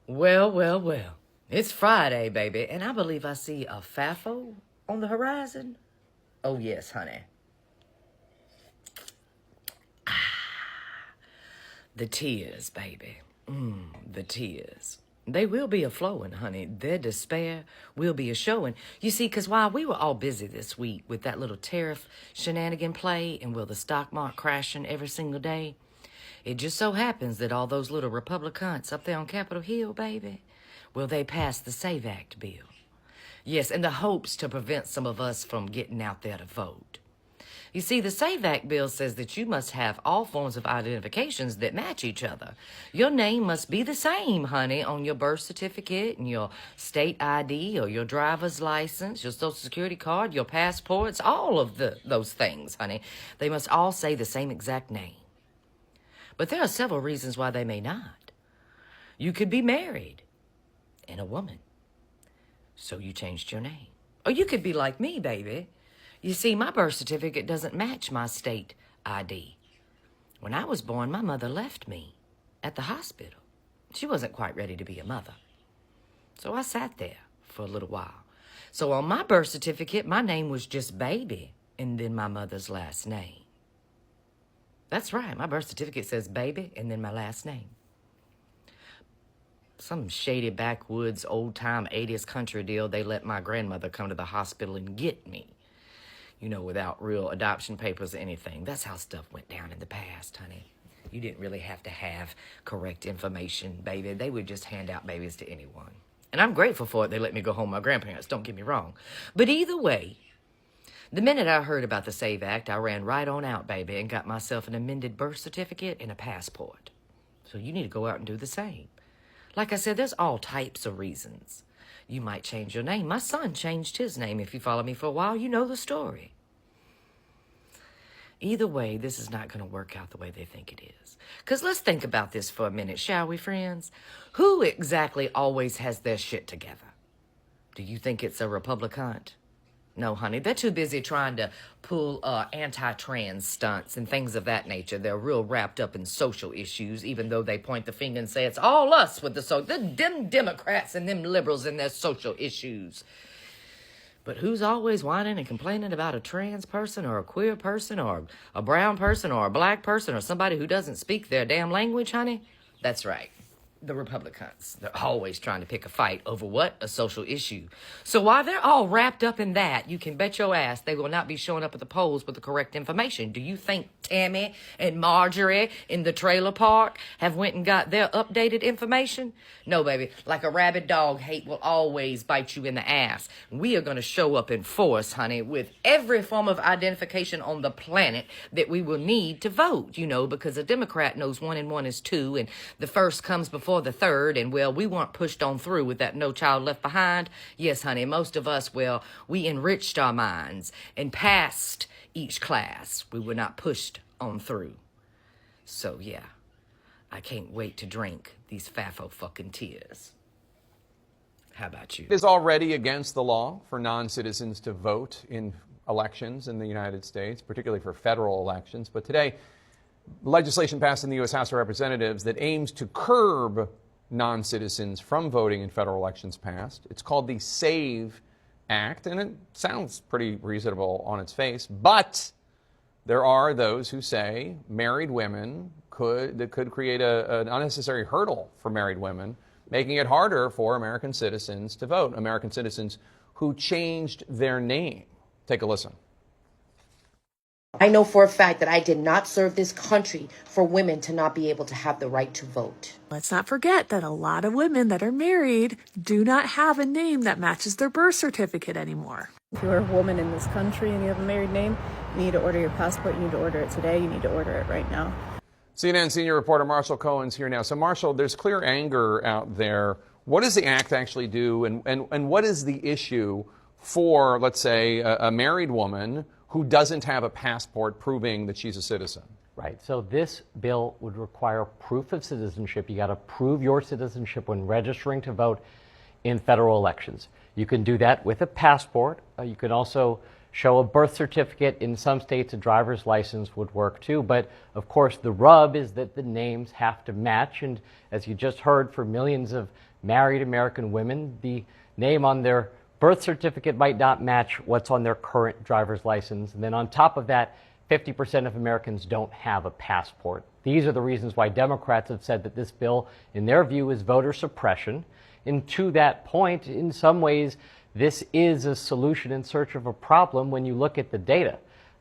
Well, well, well. It's Friday, baby, and I believe I see a FAFO on the horizon. Oh, yes, honey. The tears, baby. The tears. They will be a-flowing, honey. Their despair will be a-showing. You see, 'cause while we were all busy this week with that little tariff shenanigan play and will the stock market crashing every single day, it just so happens that all those little Republicans up there on Capitol Hill, baby, well, they passed the SAVE Act bill. Yes, in the hopes to prevent some of us from getting out there to vote. You see, the SAVE Act bill says that you must have all forms of identifications that match each other. Your name must be the same, honey, on your birth certificate and your state ID or your driver's license, your social security card, your passports, all of those things, honey. They must all say the same exact name. But there are several reasons why they may not. You could be married and a woman, so you changed your name. Or you could be like me, baby. You see, my birth certificate doesn't match my state ID. When I was born, my mother left me at the hospital. She wasn't quite ready to be a mother. So I sat there for a little while. So on my birth certificate, my name was just Baby and then my mother's last name. That's right, my birth certificate says Baby and then my last name. Some shady backwoods, old-time 80s country deal, they let my grandmother come to the hospital and get me. You know, without real adoption papers or anything. That's how stuff went down in the past, honey. You didn't really have to have correct information, baby. They would just hand out babies to anyone. And I'm grateful for it. They let me go home with my grandparents, don't get me wrong. But either way, the minute I heard about the SAVE Act, I ran right on out, baby, and got myself an amended birth certificate and a passport. So you need to go out and do the same. Like I said, there's all types of reasons. You might change your name. My son changed his name. If you follow me for a while, you know the story. Either way, this is not going to work out the way they think it is. Because let's think about this for a minute, shall we, friends? Who exactly always has their shit together? Do you think it's a Republican? No, honey, they're too busy trying to pull anti-trans stunts and things of that nature. They're real wrapped up in social issues, even though they point the finger and say it's all us with them Democrats and them liberals and their social issues. But who's always whining and complaining about a trans person or a queer person or a brown person or a black person or somebody who doesn't speak their damn language, honey? That's right. The Republicans. They're always trying to pick a fight over what? A social issue. So while they're all wrapped up in that, you can bet your ass they will not be showing up at the polls with the correct information. Do you think Tammy and Marjorie in the trailer park have went and got their updated information? No, baby. Like a rabid dog, hate will always bite you in the ass. We are going to show up in force, honey, with every form of identification on the planet that we will need to vote, you know, because a Democrat knows 1 and 1 is 2, and the first comes before the third, and well, we weren't pushed on through with that No Child Left Behind. Yes, honey, most of us, well, we enriched our minds and passed each class. We were not pushed on through. So yeah, I can't wait to drink these FAFO fucking tears. How about you? It is already against the law for non-citizens to vote in elections in the United States, particularly for federal elections. But today, legislation passed in the U.S. House of Representatives that aims to curb non-citizens from voting in federal elections passed. It's called the SAVE Act, and it sounds pretty reasonable on its face, but there are those who say married women could create an unnecessary hurdle for married women, making it harder for American citizens to vote, American citizens who changed their name. Take a listen. I know for a fact that I did not serve this country for women to not be able to have the right to vote. Let's not forget that a lot of women that are married do not have a name that matches their birth certificate anymore. If you're a woman in this country and you have a married name, you need to order your passport. You need to order it today. You need to order it right now. CNN senior reporter Marshall Cohen's here now. So, Marshall, there's clear anger out there. What does the act actually do, and what is the issue for, let's say, a married woman who doesn't have a passport proving that she's a citizen? Right. So this bill would require proof of citizenship. You got to prove your citizenship when registering to vote in federal elections. You can do that with a passport. You can also show a birth certificate. In some states, a driver's license would work too. But of course, the rub is that the names have to match. And as you just heard, for millions of married American women, the name on their birth certificate might not match what's on their current driver's license. And then on top of that, 50% of Americans don't have a passport. These are the reasons why Democrats have said that this bill, in their view, is voter suppression. And to that point, in some ways, this is a solution in search of a problem when you look at the data.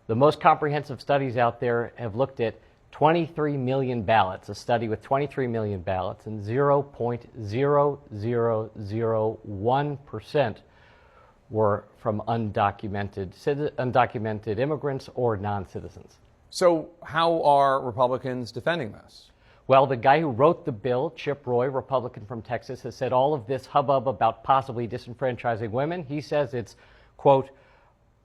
The most comprehensive studies out there have looked at 23 million ballots, a study with 23 million ballots, and 0.0001% were from undocumented immigrants or non-citizens. So how are Republicans defending this? Well, the guy who wrote the bill, Chip Roy, Republican from Texas, has said all of this hubbub about possibly disenfranchising women, he says it's, quote,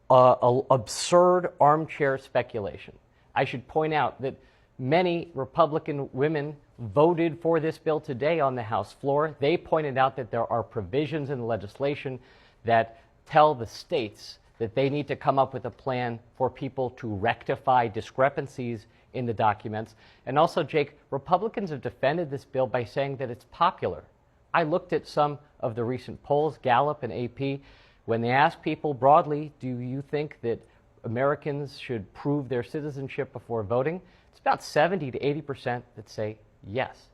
absurd armchair speculation. I should point out that many Republican women voted for this bill today on the House floor. They pointed out that there are provisions in the legislation that tell the states that they need to come up with a plan for people to rectify discrepancies in the documents. And also, Jake, Republicans have defended this bill by saying that it's popular. I looked at some of the recent polls, Gallup and AP. When they asked people broadly, do you think that Americans should prove their citizenship before voting? It's about 70 to 80% that say yes.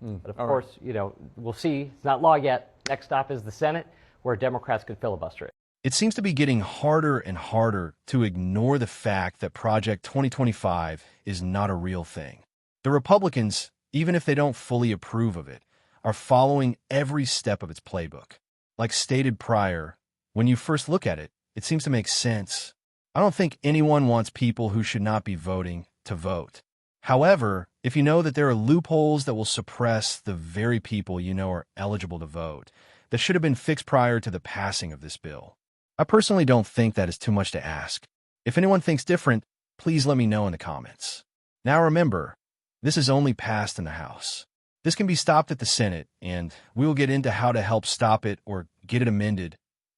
But of course, you know, we'll see. It's not law yet. Next stop is the Senate, where Democrats could filibuster it. It seems to be getting harder and harder to ignore the fact that Project 2025 is not a real thing. The Republicans, even if they don't fully approve of it, are following every step of its playbook. Like stated prior, when you first look at it, it seems to make sense. I don't think anyone wants people who should not be voting to vote. However, if you know that there are loopholes that will suppress the very people you know are eligible to vote, that should have been fixed prior to the passing of this bill. I personally don't think that is too much to ask. If anyone thinks different, please let me know in the comments. Now remember, this is only passed in the House. This can be stopped at the Senate, and we will get into how to help stop it or get it amended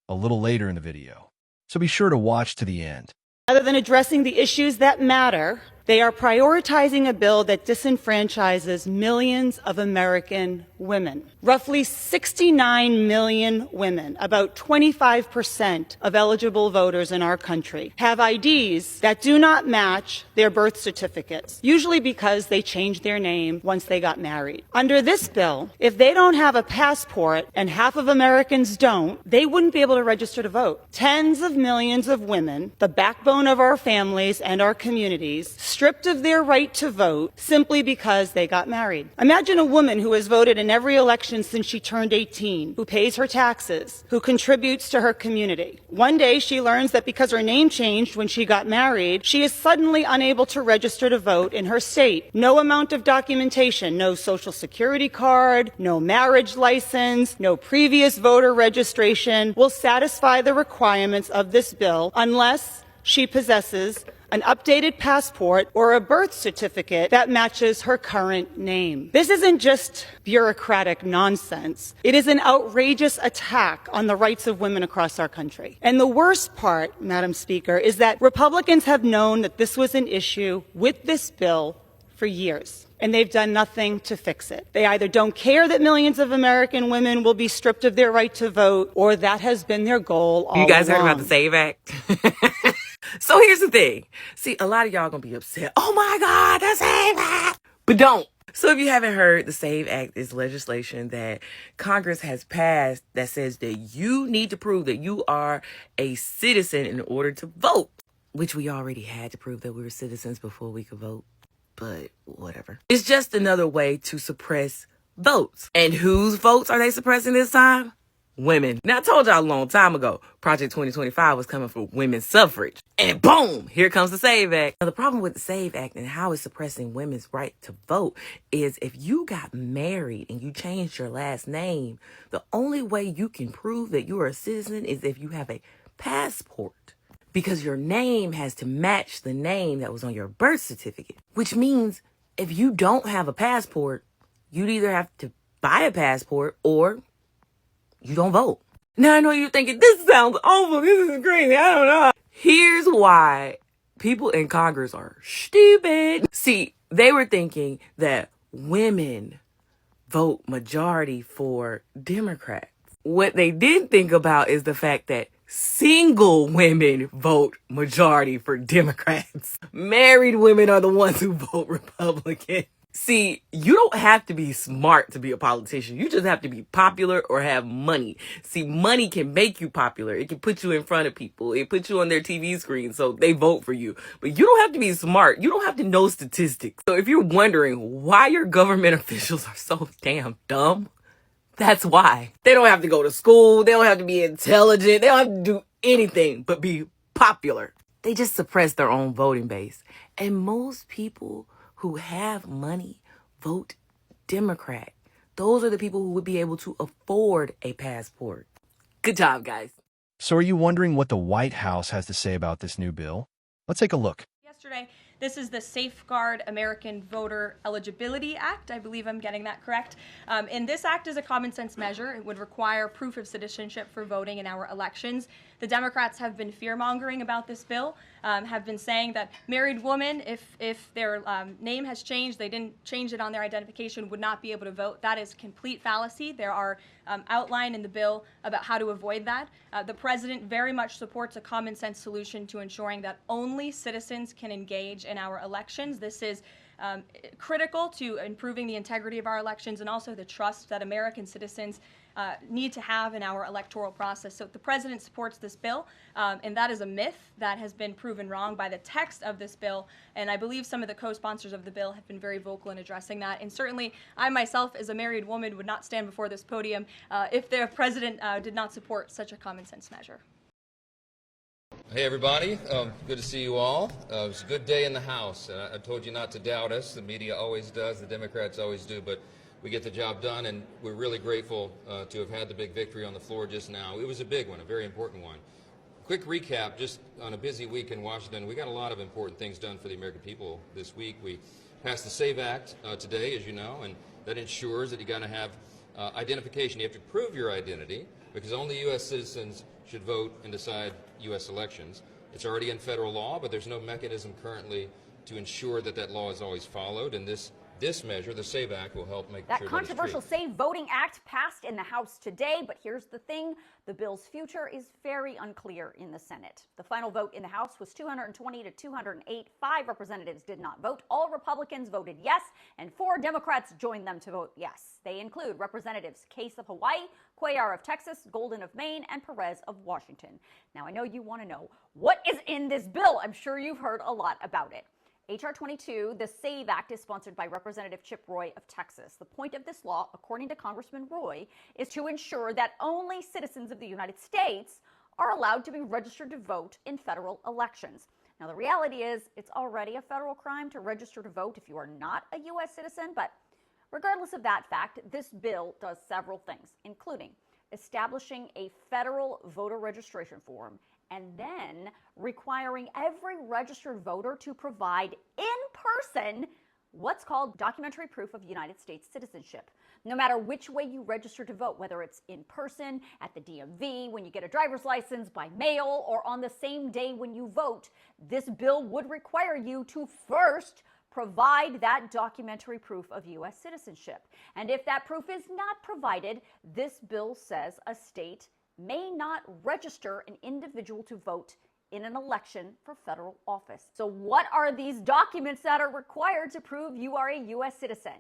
a little later in the video. So be sure to watch to the end. Rather than addressing the issues that matter, they are prioritizing a bill that disenfranchises millions of American women. Roughly 69 million women, about 25% of eligible voters in our country, have IDs that do not match their birth certificates, usually because they changed their name once they got married. Under this bill, if they don't have a passport, and half of Americans don't, they wouldn't be able to register to vote. Tens of millions of women, the backbone of our families and our communities, stripped of their right to vote simply because they got married. Imagine a woman who has voted in every election since she turned 18, who pays her taxes, who contributes to her community. One day she learns that because her name changed when she got married, she is suddenly unable to register to vote in her state. No amount of documentation, no social security card, no marriage license, no previous voter registration will satisfy the requirements of this bill unless she possesses an updated passport or a birth certificate that matches her current name. This isn't just bureaucratic nonsense. It is an outrageous attack on the rights of women across our country. And the worst part, Madam Speaker, is that Republicans have known that this was an issue with this bill for years, and they've done nothing to fix it. They either don't care that millions of American women will be stripped of their right to vote, or that has been their goal all along. You guys heard about the SAVE Act? So here's the thing. See, a lot of y'all gonna be upset. Oh my God, the SAVE Act! But don't. So if you haven't heard, the SAVE Act is legislation that Congress has passed that says that you need to prove that you are a citizen in order to vote, which we already had to prove that we were citizens before we could vote. But whatever. It's just another way to suppress votes. And whose votes are they suppressing this time? Women. Now, I told y'all a long time ago, Project 2025 was coming for women's suffrage. And boom, here comes the SAVE Act. Now, the problem with the SAVE Act and how it's suppressing women's right to vote is if you got married and you changed your last name, the only way you can prove that you are a citizen is if you have a passport. Because your name has to match the name that was on your birth certificate. Which means if you don't have a passport, you'd either have to buy a passport or you don't vote. Now I know you're thinking, this sounds awful, this is crazy, I don't know. Here's why people in Congress are stupid. See, they were thinking that women vote majority for Democrats. What they didn't think about is the fact that single women vote majority for Democrats. Married women are the ones who vote Republican. See, you don't have to be smart to be a politician. You just have to be popular or have money. See, money can make you popular. It can put you in front of people. It puts you on their TV screen so they vote for you. But you don't have to be smart. You don't have to know statistics. So if you're wondering why your government officials are so damn dumb, that's why. They don't have to go to school. They don't have to be intelligent. They don't have to do anything but be popular. They just suppress their own voting base. And most people who have money vote Democrat. Those are the people who would be able to afford a passport. Good job, guys. So are you wondering what the White House has to say about this new bill? Let's take a look. Yesterday, this is the Safeguard American Voter Eligibility Act. I believe I'm getting that correct. And this act is a common sense measure. It would require proof of citizenship for voting in our elections. The Democrats have been fear-mongering about this bill, have been saying that married women, if their name has changed, they didn't change it on their identification, would not be able to vote. That is complete fallacy. There are outlined in the bill about how to avoid that. The president very much supports a common sense solution to ensuring that only citizens can engage in our elections. This is critical to improving the integrity of our elections and also the trust that American citizens need to have in our electoral process. So the president supports this bill, and that is a myth that has been proven wrong by the text of this bill, and I believe some of the co-sponsors of the bill have been very vocal in addressing that. And certainly I myself, as a married woman, would not stand before this podium if the president did not support such a common sense measure. Hey everybody, good to see you all. It was a good day in the House. I told you not to doubt us. The media always does, the Democrats always do, but we get the job done, and we're really grateful to have had the big victory on the floor just now. It was a big one, a very important one. Quick recap, just on a busy week in Washington, we got a lot of important things done for the American people this week. We passed the SAVE Act today, as you know, and that ensures that you got to have identification. You have to prove your identity, because only U.S. citizens should vote and decide U.S. elections. It's already in federal law, but there's no mechanism currently to ensure that that law is always followed, and this measure, the SAVE Act, will help make that sure controversial Save Voting Act passed in the House today, but here's the thing. The bill's future is very unclear in the Senate. The final vote in the House was 220 to 208. 5 representatives did not vote. All Republicans voted yes, and 4 Democrats joined them to vote yes. They include Representatives Case of Hawaii, Cuellar of Texas, Golden of Maine, and Perez of Washington. Now, I know you want to know, what is in this bill? I'm sure you've heard a lot about it. H.R. 22, the SAVE Act, is sponsored by Representative Chip Roy of Texas. The point of this law, according to Congressman Roy, is to ensure that only citizens of the United States are allowed to be registered to vote in federal elections. Now, the reality is it's already a federal crime to register to vote if you are not a U.S. citizen, but regardless of that fact, this bill does several things, including establishing a federal voter registration form and then requiring every registered voter to provide in person what's called documentary proof of United States citizenship. No matter which way you register to vote, whether it's in person, at the DMV, when you get a driver's license, by mail, or on the same day when you vote, this bill would require you to first provide that documentary proof of U.S. citizenship. And if that proof is not provided, this bill says a state may not register an individual to vote in an election for federal office. So what are these documents that are required to prove you are a U.S. citizen?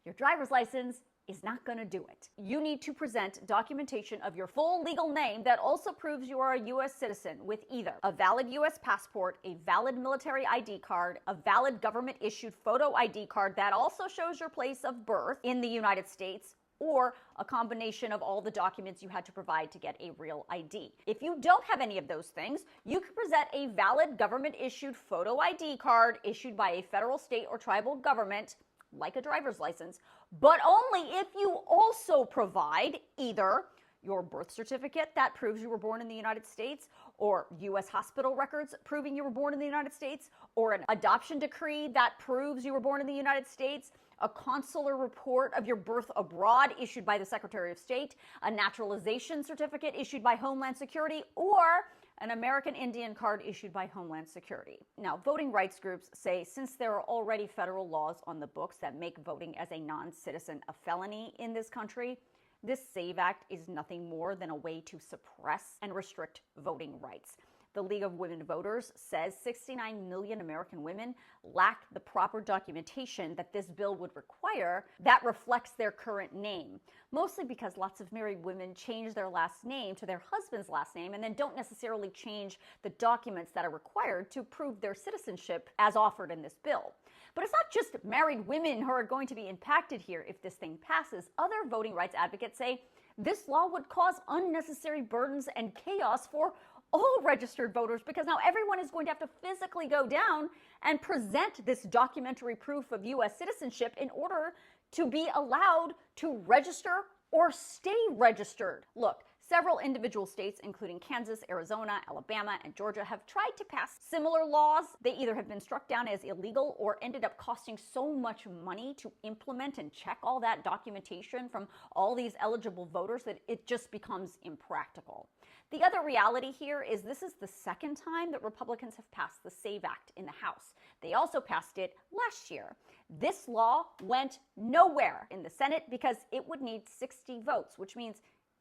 Your driver's license is not going to do it. You need to present documentation of your full legal name that also proves you are a U.S. citizen with either a valid U.S. passport, a valid military ID card, a valid government-issued photo ID card that also shows your place of birth in the United States, or a combination of all the documents you had to provide to get a real ID. If you don't have any of those things, you can present a valid government-issued photo ID card issued by a federal, state, or tribal government, like a driver's license, but only if you also provide either your birth certificate that proves you were born in the United States, or U.S. hospital records proving you were born in the United States, or an adoption decree that proves you were born in the United States, a consular report of your birth abroad issued by the Secretary of State, a naturalization certificate issued by Homeland Security, or an American Indian card issued by Homeland Security. Now, voting rights groups say since there are already federal laws on the books that make voting as a non-citizen a felony in this country, this SAVE Act is nothing more than a way to suppress and restrict voting rights. The League of Women Voters says 69 million American women lack the proper documentation that this bill would require that reflects their current name, mostly because lots of married women change their last name to their husband's last name and then don't necessarily change the documents that are required to prove their citizenship as offered in this bill. But it's not just married women who are going to be impacted here if this thing passes. Other voting rights advocates say this law would cause unnecessary burdens and chaos for all registered voters, because now everyone is going to have to physically go down and present this documentary proof of U.S. citizenship in order to be allowed to register or stay registered. Look, several individual states, including Kansas, Arizona, Alabama, and Georgia, have tried to pass similar laws. They either have been struck down as illegal or ended up costing so much money to implement and check all that documentation from all these eligible voters that it just becomes impractical. The other reality here is this is the second time that Republicans have passed the SAVE Act in the House. They also passed it last year. This law went nowhere in the Senate because it would need 60 votes, which means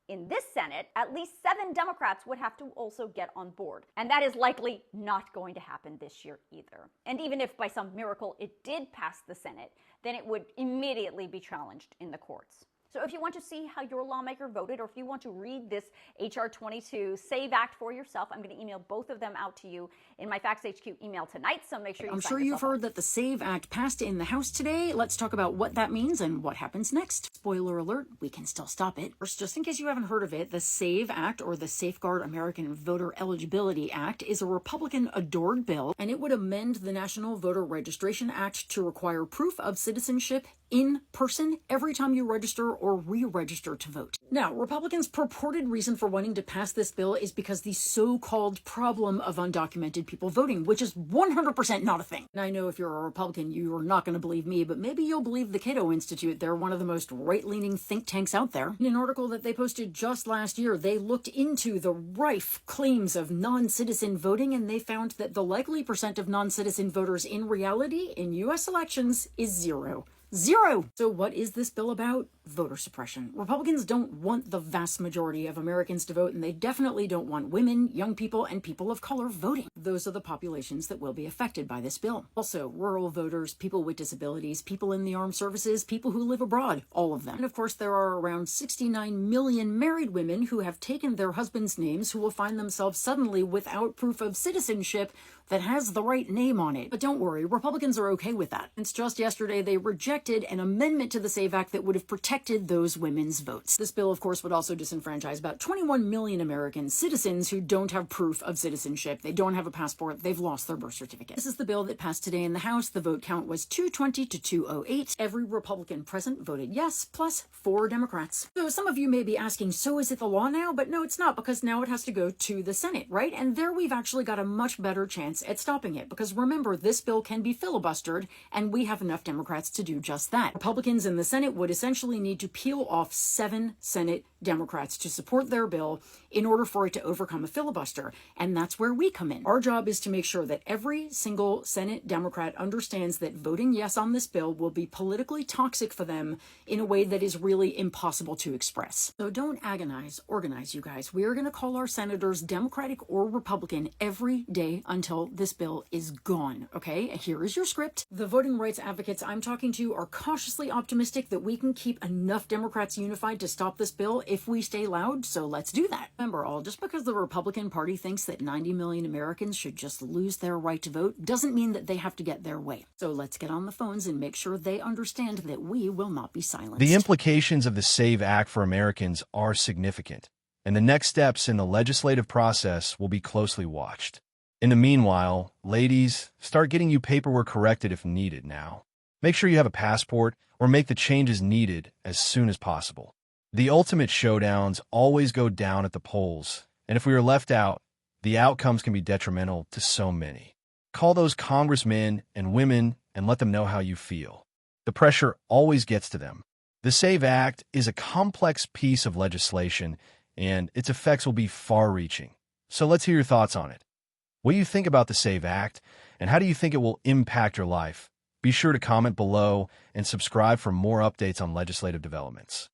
in this Senate, at least 7 Democrats would have to also get on board. And that is likely not going to happen this year either. And even if by some miracle it did pass the Senate, then it would immediately be challenged in the courts. So if you want to see how your lawmaker voted, or if you want to read this HR 22 SAVE Act for yourself, I'm going to email both of them out to you in my Facts HQ email tonight, so make sure you I'm sure you've heard that the SAVE Act passed in the House today. Let's talk about what that means and what happens next. Spoiler alert, we can still stop it. First, just in case you haven't heard of it, the SAVE Act, or the Safeguard American Voter Eligibility Act, is a Republican-adored bill, and it would amend the National Voter Registration Act to require proof of citizenship in person every time you register or re-register to vote. Now, Republicans' purported reason for wanting to pass this bill is because the so-called problem of undocumented people voting, which is 100% not a thing. And I know if you're a Republican, you're not going to believe me, but maybe you'll believe the Cato Institute. They're one of the most right-leaning think tanks out there. In an article that they posted just last year, they looked into the rife claims of non-citizen voting, and they found that the likely percent of non-citizen voters in reality in U.S. elections is 0. 0! So what is this bill about? Voter suppression. Republicans don't want the vast majority of Americans to vote, and they definitely don't want women, young people, and people of color voting. Those are the populations that will be affected by this bill. Also, rural voters, people with disabilities, people in the armed services, people who live abroad, all of them. And of course, there are around 69 million married women who have taken their husbands' names who will find themselves suddenly without proof of citizenship that has the right name on it. But don't worry, Republicans are okay with that. Since just yesterday, they rejected an amendment to the SAVE Act that would have protected those women's votes. This bill, of course, would also disenfranchise about 21 million American citizens who don't have proof of citizenship. They don't have a passport. They've lost their birth certificate. This is the bill that passed today in the House. The vote count was 220 to 208. Every Republican present voted yes, plus 4 Democrats. So some of you may be asking, so is it the law now? But no, it's not, because now it has to go to the Senate, right? And there we've actually got a much better chance at stopping it, because remember, this bill can be filibustered, and we have enough Democrats to do just that. Republicans in the Senate would essentially need to peel off 7 Senate Democrats to support their bill in order for it to overcome a filibuster, and that's where we come in. Our job is to make sure that every single Senate Democrat understands that voting yes on this bill will be politically toxic for them in a way that is really impossible to express. So don't agonize, organize, you guys. We are going to call our senators Democratic or Republican every day until this bill is gone, okay? Here is your script. The voting rights advocates I'm talking to are cautiously optimistic that we can keep enough Democrats unified to stop this bill if we stay loud, so let's do that. Remember all, just because the Republican Party thinks that 90 million Americans should just lose their right to vote doesn't mean that they have to get their way. So let's get on the phones and make sure they understand that we will not be silenced. The implications of the SAVE Act for Americans are significant, and the next steps in the legislative process will be closely watched. In the meanwhile, ladies, start getting your paperwork corrected if needed now. Make sure you have a passport or make the changes needed as soon as possible. The ultimate showdowns always go down at the polls, and if we are left out, the outcomes can be detrimental to so many. Call those congressmen and women and let them know how you feel. The pressure always gets to them. The SAVE Act is a complex piece of legislation, and its effects will be far-reaching. So let's hear your thoughts on it. What do you think about the SAVE Act, and how do you think it will impact your life? Be sure to comment below and subscribe for more updates on legislative developments.